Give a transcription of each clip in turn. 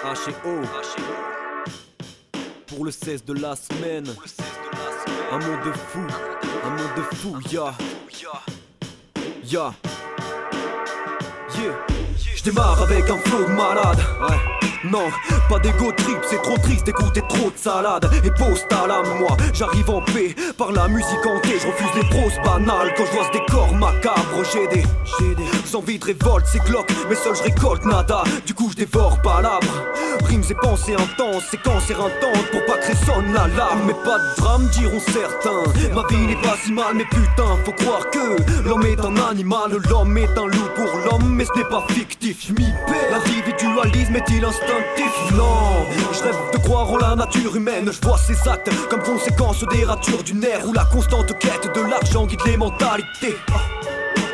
H&O pour le 16 de la semaine. Un monde de fou, un monde de fou, ya. Ya. Yeah. J'démarre avec un flow de malade. Ouais. Non, pas d'ego trip, c'est trop triste d'écouter trop de salade. Et poste à l'âme, moi, j'arrive en paix par la musique hantée. Je refuse les proses banales quand je vois ce décor macabre. J'ai des envies de révolte, c'est glauque, mais seul je récolte nada. Du coup je dévore palabres, rimes et pensées intenses, séquences éreintantes pour pas que résonne l'alarme. Mais pas de drame, diront certains. Ma vie n'est pas si mal, mais putain, faut croire que l'homme est un animal, l'homme est un loup pour l'homme, mais ce n'est pas fictif. Je m'y perds, l'individualisme est-il instinctif? Non, je rêve de croire en la nature humaine. Je vois ses actes comme conséquence des ratures du nerf, où la constante quête de l'argent guide les mentalités.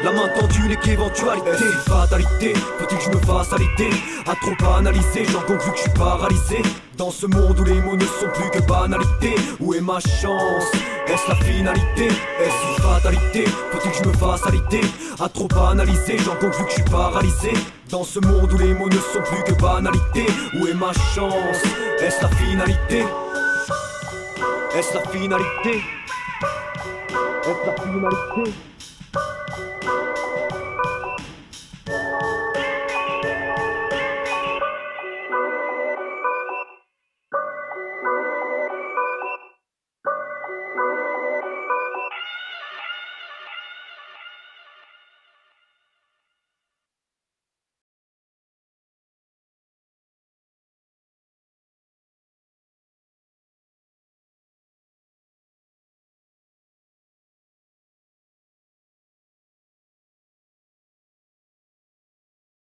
La main tendue n'est qu'éventualité. Est-ce fatalité? Faut-il que je me fasse à l'idée? À trop analyser, j'en conclus que je suis paralysé. Dans ce monde où les mots ne sont plus que banalité, où est ma chance? Est-ce la finalité? Est-ce une fatalité? Faut-il que je me fasse à l'idée? À trop analyser, j'en conclus que je suis paralysé. Dans ce monde où les mots ne sont plus que banalité, où est ma chance? Est-ce la finalité? Est-ce la finalité? Est-ce la finalité?